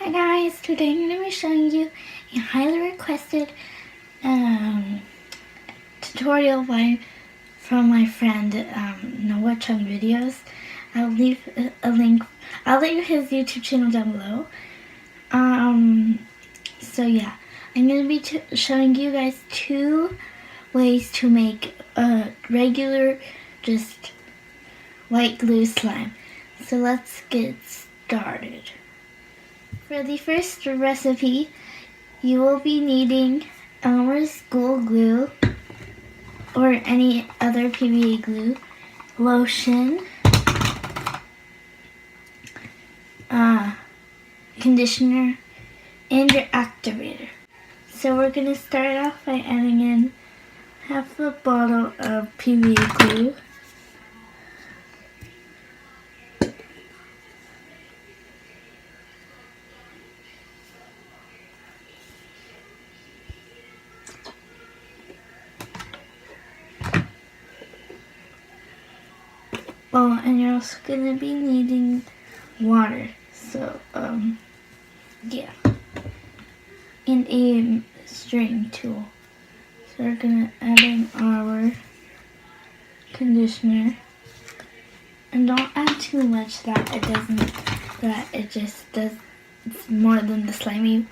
Hi guys, today I'm going to be showing you a highly requested tutorial from my friend NOAH CHUNGVIDEOS. I'll leave a link. I'll leave his YouTube channel down below. So yeah, I'm going to be showing you guys 2 ways to make a regular just white glue slime. So let's get started. For the first recipe, you will be needing our school glue or any other PVA glue, lotion, conditioner, and your activator. So we're going to start off by adding in half a bottle of PVA glue. Oh, and you're also going to be needing water. So, yeah. And a stirring tool. So we're going to add in our conditioner. And don't add too much that it just does, it's more than the slimy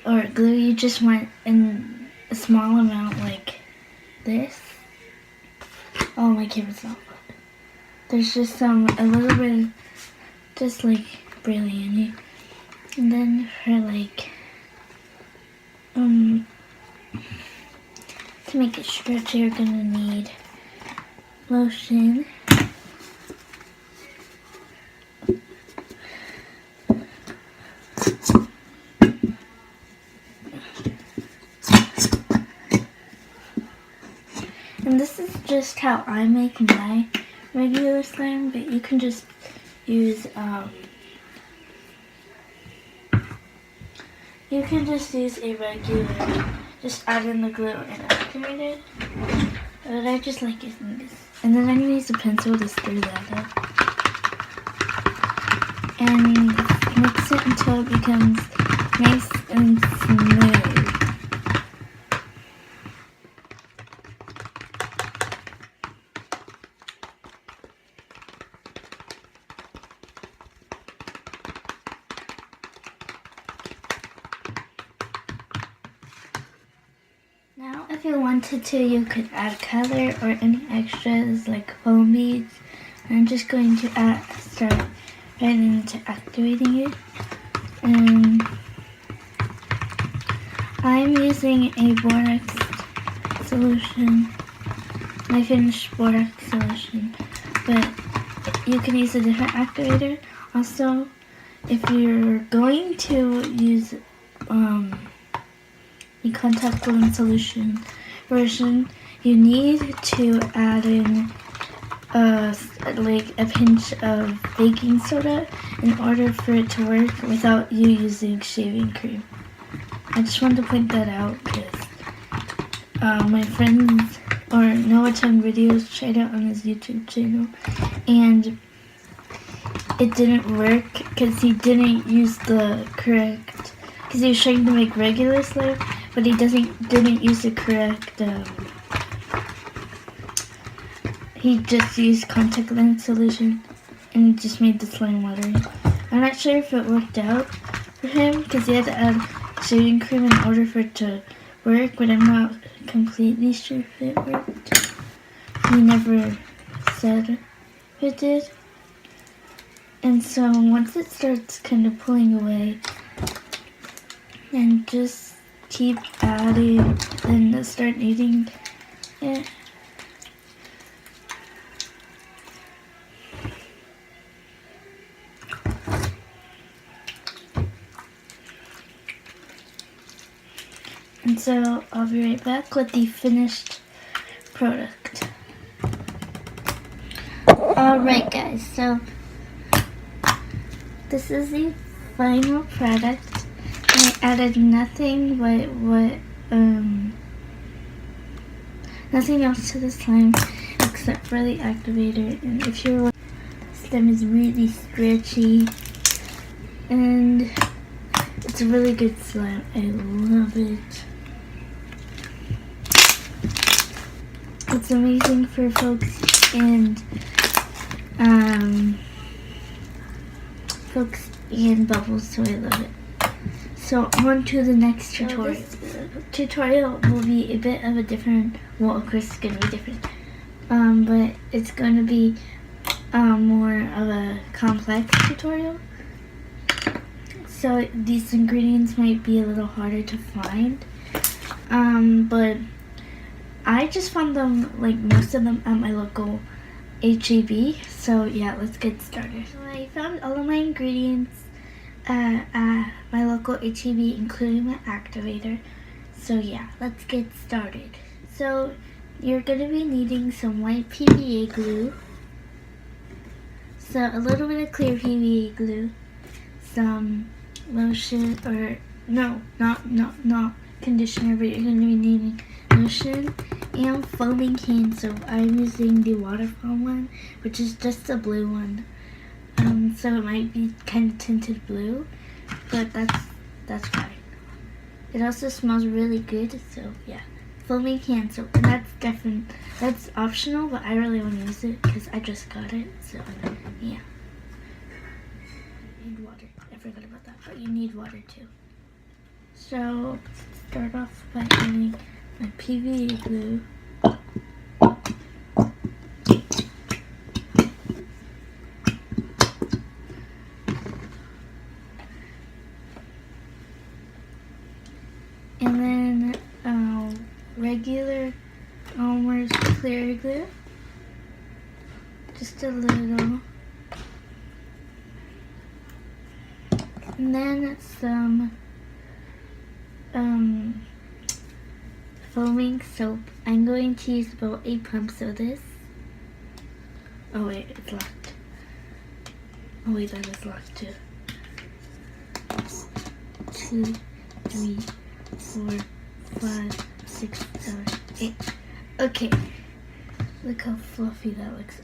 or glue. You just want in a small amount like this. Oh, my camera's not. There's just a little bit, just like barely any. And then for like, to make it stretchy, you're gonna need lotion. And this is just how I make my regular slime, but you can just use a regular, just add in the glue and activate it. But I just like using this. And then I'm gonna use a pencil to stir that up. And mix it until it becomes nice and smooth. Now, if you wanted to, you could add color or any extras like foam beads. I'm just going to start right into activating it. And I'm using a borax solution, my finished borax solution, but you can use a different activator. Also, if you're going to use the contact lens solution version, you need to add in like a pinch of baking soda in order for it to work without you using shaving cream. I just wanted to point that out because my friends or NOAH CHUNGVIDEOS tried it on his YouTube channel and it didn't work because he didn't use the correct, because he was trying to make regular slime, but he didn't use the correct, he just used contact lens solution and just made the slime watery. I'm not sure if it worked out for him because he had to add shaving cream in order for it to work, but I'm not completely sure if it worked. He never said if it did. And so once it starts kind of pulling away, and just keep adding and start kneading it. And so I'll be right back with the finished product. Alright guys, so this is the final product. I added nothing but nothing else to the slime except for the activator. And if you're wondering, the slime is really stretchy and It's a really good slime. I love it. It's amazing for folks and bubbles, so I love it. So on to the next tutorial. This tutorial will be a bit of a different, well, of course it's going to be different, but it's going to be more of a complex tutorial. So these ingredients might be a little harder to find, but I just found them, like most of them, at my local HEB. So yeah, let's get started. So I found all of my ingredients at my local HEB, including my activator. So yeah, let's get started. So you're going to be needing some white PVA glue, so a little bit of clear PVA glue, some lotion, or no, not conditioner, but you're going to be needing lotion and foaming hand soap. I'm using the waterfall one, which is just a blue one. So it might be kind of tinted blue, but that's fine. It also smells really good, so yeah. Foaming hand soap, and that's optional, but I really want to use it because I just got it, so yeah. You need water. I forgot about that, but you need water too. So start off by adding my PVA glue. And then regular Elmer's clear glue, just a little, and then some foaming soap. I'm going to use about 8 pumps of this. Oh wait, it's locked. Oh wait, that is locked too. 2, 3, 4, 5, 6, 7, 8. Okay. Look how fluffy that looks.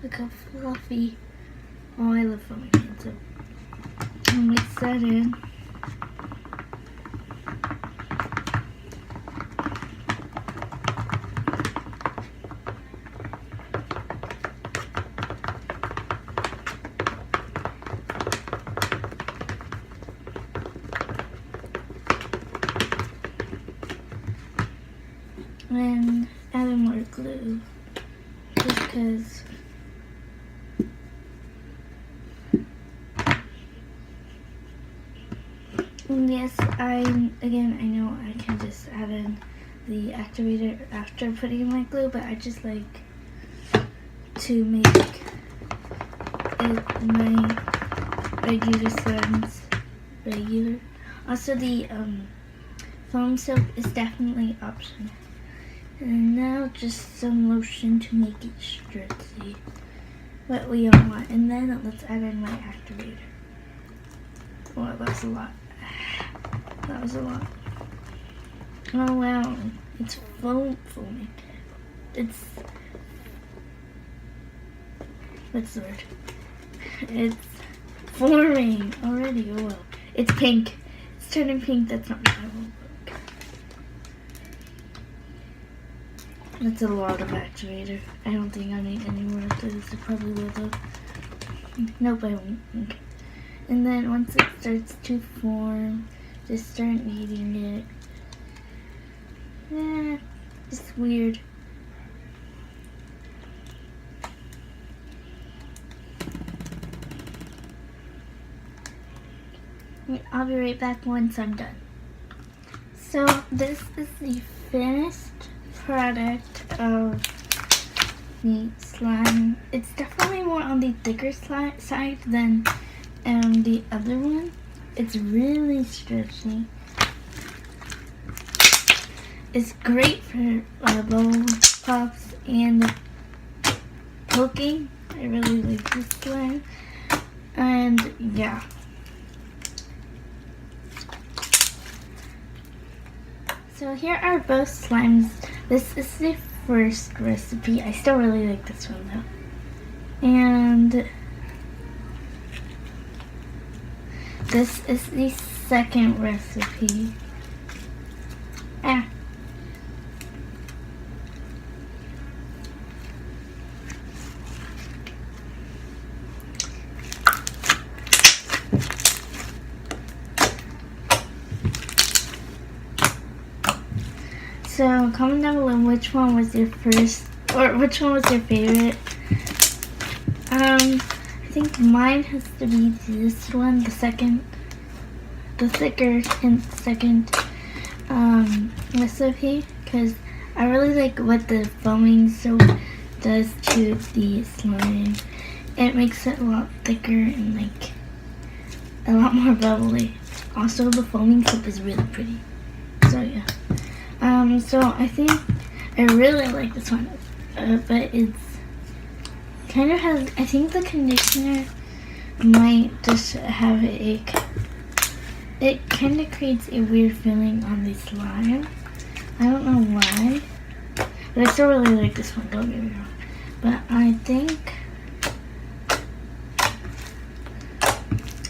Look how fluffy. Oh, I love foaming hand soap. I'll mix that in. And add more glue, just because and yes, I know I can just add in the activator after putting in my glue, but I just like to make it my regular slimes regular. Also, the foam soap is definitely optional. And now just some lotion to make it stretchy, what we all want. And then let's add in my activator. Wow, that was a lot. That was a lot. Oh wow, it's foaming. It's, what's the word? It's forming already. Oh well. It's pink. It's turning pink. That's not what I want. That's a lot of activator. I don't think I need any more of this. I probably will though. Nope, I won't. Okay. And then once it starts to form, just start kneading it. It's weird. I'll be right back once I'm done. So this is the finished product of the slime. It's definitely more on the thicker side than the other one. It's really stretchy. It's great for bubble pops and poking. I really like this slime. And yeah. So here are both slimes. This is the first recipe. I still really like this one though. And this is the second recipe. So comment down below which one was your first, or which one was your favorite. I think mine has to be this one, the thicker and second recipe, because I really like what the foaming soap does to the slime. It makes it a lot thicker and like a lot more bubbly. Also, the foaming soap is really pretty. So yeah. So I think I really like this one, but it's kind of has, I think the conditioner might just have it kind of creates a weird feeling on the slime. I don't know why, but I still really like this one, don't get me wrong. But I think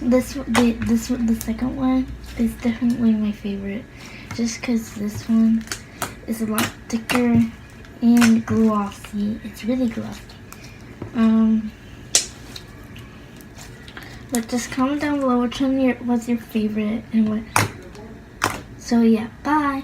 the second one is definitely my favorite, just because this one is a lot thicker and glossy. It's really glossy. But just comment down below which one was your favorite and what. So yeah, bye.